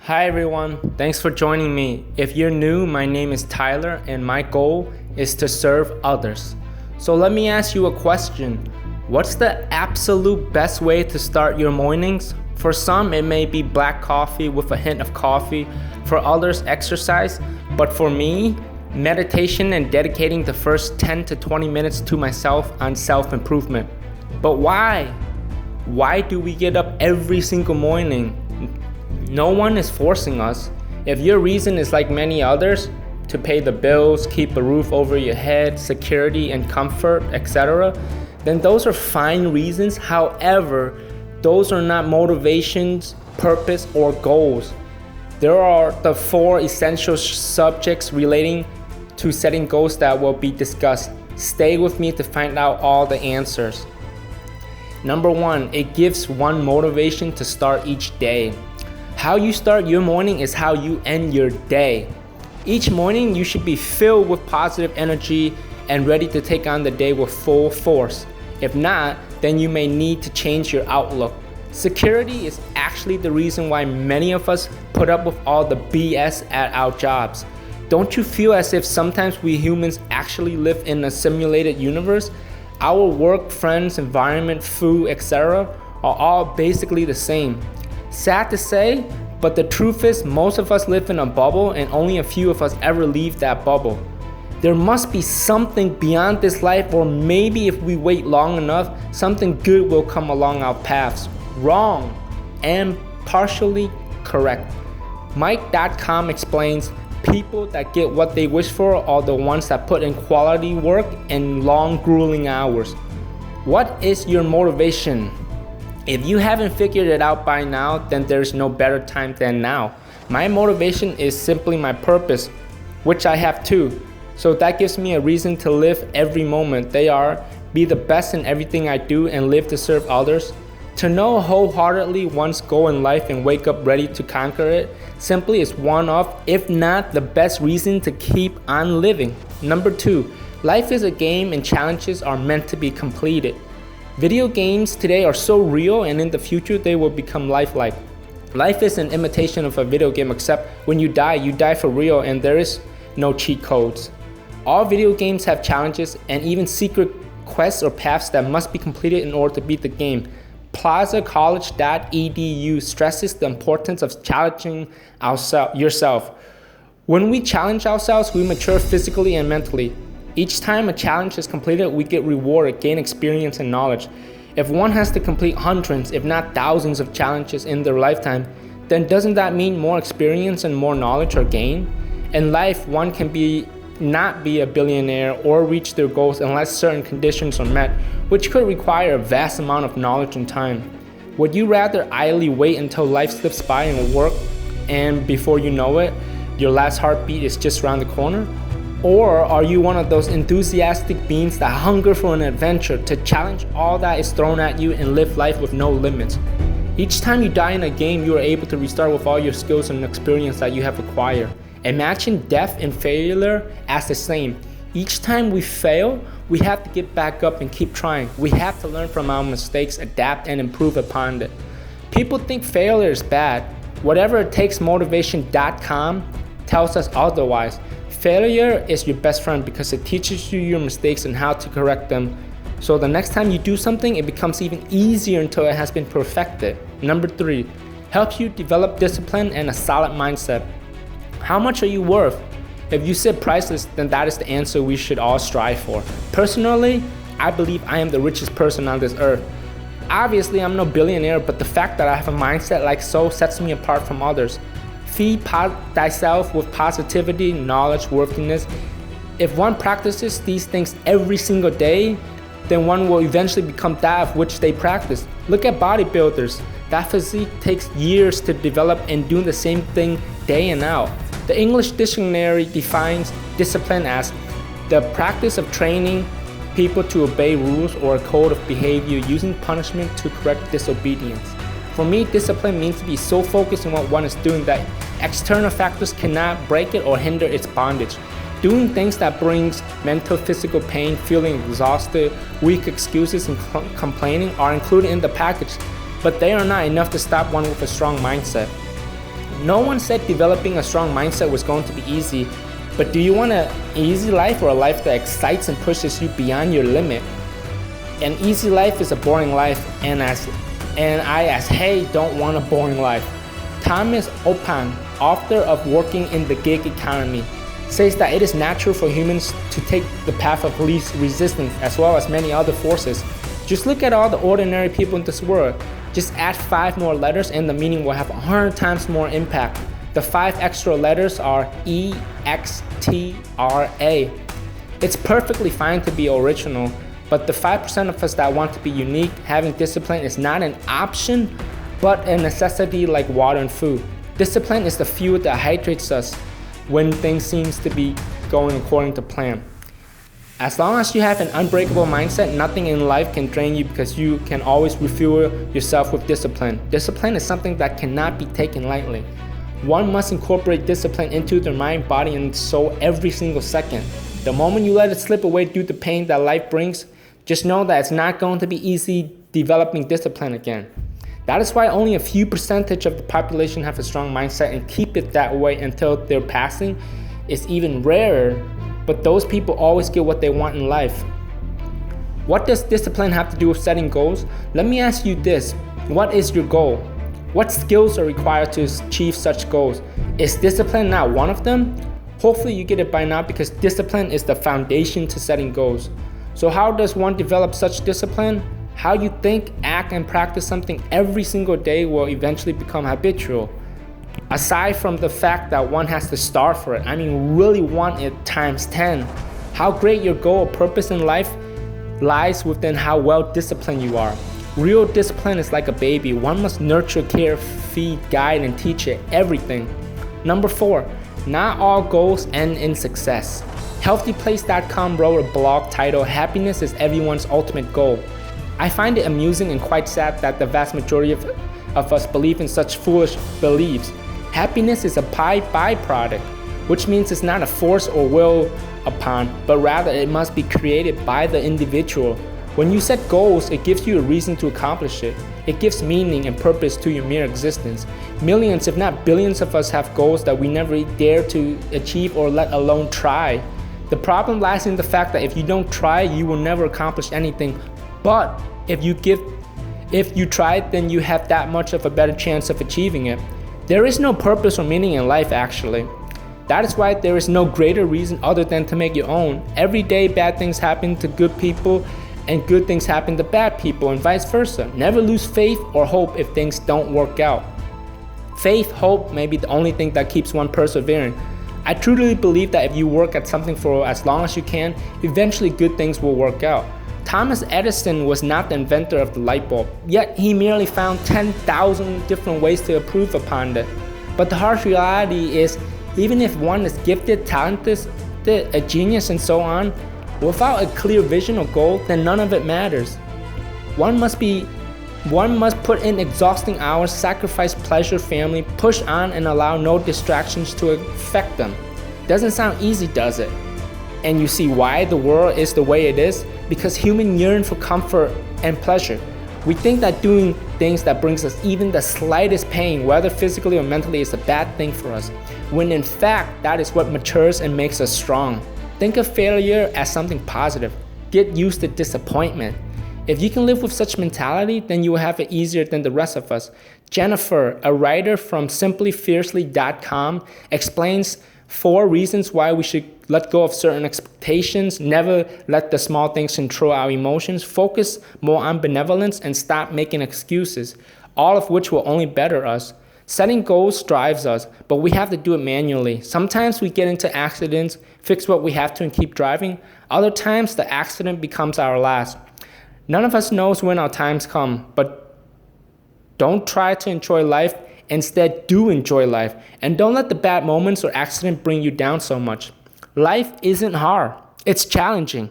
Hi everyone, thanks for joining me. If you're new, my name is Tyler and my goal is to serve others. So let me ask you a question. What's the absolute best way to start your mornings? For some, it may be black coffee with a hint of coffee. For others, exercise. But for me, meditation and dedicating the first 10 to 20 minutes to myself on self-improvement. But why? Why do we get up every single morning? No one is forcing us. If your reason is like many others, to pay the bills, keep a roof over your head, security and comfort, etc., then those are fine reasons. However, those are not motivations, purpose, or goals. There are the four essential subjects relating to setting goals that will be discussed. Stay with me to find out all the answers. Number one, it gives one motivation to start each day. How you start your morning is how you end your day. Each morning, you should be filled with positive energy and ready to take on the day with full force. If not, then you may need to change your outlook. Security is actually the reason why many of us put up with all the BS at our jobs. Don't you feel as if sometimes we humans actually live in a simulated universe? Our work, friends, environment, food, etc. are all basically the same. Sad to say, but the truth is most of us live in a bubble and only a few of us ever leave that bubble. There must be something beyond this life, or maybe if we wait long enough, something good will come along our paths. Wrong and partially correct. Mike.com explains, people that get what they wish for are the ones that put in quality work and long grueling hours. What is your motivation? If you haven't figured it out by now, then there's no better time than now. My motivation is simply my purpose, which I have too. So that gives me a reason to live every moment. They are, be the best in everything I do and live to serve others. To know wholeheartedly one's goal in life and wake up ready to conquer it simply is one of, if not the best reason to keep on living. Number two, life is a game and challenges are meant to be completed. Video games today are so real, and in the future they will become lifelike. Life is an imitation of a video game, except when you die for real, and there is no cheat codes. All video games have challenges and even secret quests or paths that must be completed in order to beat the game. PlazaCollege.edu stresses the importance of challenging yourself. When we challenge ourselves, we mature physically and mentally. Each time a challenge is completed, we get rewarded, gain experience and knowledge. If one has to complete hundreds, if not thousands of challenges in their lifetime, then doesn't that mean more experience and more knowledge are gained? In life, one can not be a billionaire or reach their goals unless certain conditions are met, which could require a vast amount of knowledge and time. Would you rather idly wait until life slips by and work, and before you know it, your last heartbeat is just around the corner? Or are you one of those enthusiastic beings that hunger for an adventure, to challenge all that is thrown at you and live life with no limits? Each time you die in a game, you are able to restart with all your skills and experience that you have acquired. Imagine death and failure as the same. Each time we fail, we have to get back up and keep trying. We have to learn from our mistakes, adapt, and improve upon it. People think failure is bad. Whatever it takes motivation.com tells us otherwise. Failure is your best friend because it teaches you your mistakes and how to correct them. So the next time you do something, it becomes even easier until it has been perfected. Number three, helps you develop discipline and a solid mindset. How much are you worth? If you said priceless, then that is the answer we should all strive for. Personally, I believe I am the richest person on this earth. Obviously, I'm no billionaire, but the fact that I have a mindset like so sets me apart from others. Feed thyself with positivity, knowledge, worthiness. If one practices these things every single day, then one will eventually become that of which they practice. Look at bodybuilders. That physique takes years to develop, and doing the same thing day and out. The English dictionary defines discipline as the practice of training people to obey rules or a code of behavior using punishment to correct disobedience. For me, discipline means to be so focused on what one is doing that external factors cannot break it or hinder its bondage. Doing things that brings mental, physical pain, feeling exhausted, weak excuses, and complaining are included in the package, but they are not enough to stop one with a strong mindset. No one said developing a strong mindset was going to be easy, but do you want an easy life or a life that excites and pushes you beyond your limit? An easy life is a boring life, and I as hey don't want a boring life. Thomas Opan, author of Working in the Gig Economy, says that it is natural for humans to take the path of least resistance as well as many other forces. Just look at all the ordinary people in this world. Just add 5 more letters and the meaning will have 100 times more impact. The 5 extra letters are EXTRA. It's perfectly fine to be original, but the 5% of us that want to be unique, having discipline is not an option, but a necessity like water and food. Discipline is the fuel that hydrates us when things seems to be going according to plan. As long as you have an unbreakable mindset, nothing in life can drain you because you can always refuel yourself with discipline. Discipline is something that cannot be taken lightly. One must incorporate discipline into their mind, body, and soul every single second. The moment you let it slip away due to pain that life brings, just know that it's not going to be easy developing discipline again. That is why only a few percentage of the population have a strong mindset and keep it that way until their passing. Is even rarer, but those people always get what they want in life. What does discipline have to do with setting goals? Let me ask you this. What is your goal? What skills are required to achieve such goals? Is discipline not one of them? Hopefully you get it by now because discipline is the foundation to setting goals. So how does one develop such discipline? How you think, act, and practice something every single day will eventually become habitual. Aside from the fact that one has to starve for it, really want it times 10. How great your goal or purpose in life lies within how well disciplined you are. Real discipline is like a baby. One must nurture, care, feed, guide, and teach it everything. Number 4, not all goals end in success. HealthyPlace.com wrote a blog titled, "Happiness is Everyone's Ultimate Goal." I find it amusing and quite sad that the vast majority of us believe in such foolish beliefs. Happiness is a byproduct, which means it's not a force or will upon, but rather it must be created by the individual. When you set goals, it gives you a reason to accomplish it. It gives meaning and purpose to your mere existence. Millions, if not billions of us have goals that we never dare to achieve or let alone try. The problem lies in the fact that if you don't try, you will never accomplish anything. But if you try, then you have that much of a better chance of achieving it. There is no purpose or meaning in life, actually. That is why there is no greater reason other than to make your own. Every day bad things happen to good people and good things happen to bad people and vice versa. Never lose faith or hope if things don't work out. Faith, hope may be the only thing that keeps one persevering. I truly believe that if you work at something for as long as you can, eventually good things will work out. Thomas Edison was not the inventor of the light bulb, yet he merely found 10,000 different ways to improve upon it. But the harsh reality is, even if one is gifted, talented, a genius and so on, without a clear vision or goal, then none of it matters. One must put in exhausting hours, sacrifice pleasure, family, push on and allow no distractions to affect them. Doesn't sound easy, does it? And you see why the world is the way it is? Because humans yearn for comfort and pleasure. We think that doing things that brings us even the slightest pain, whether physically or mentally, is a bad thing for us, when in fact that is what matures and makes us strong. Think of failure as something positive. Get used to disappointment. If you can live with such mentality, then you will have it easier than the rest of us. Jennifer, a writer from simplyfiercely.com, explains 4 reasons why we should let go of certain expectations, never let the small things control our emotions, focus more on benevolence, and stop making excuses, all of which will only better us. Setting goals drives us, but we have to do it manually. Sometimes we get into accidents, fix what we have to, and keep driving. Other times, the accident becomes our last. None of us knows when our times come, but don't try to enjoy life. Instead, do enjoy life. And don't let the bad moments or accident bring you down so much. Life isn't hard. It's challenging.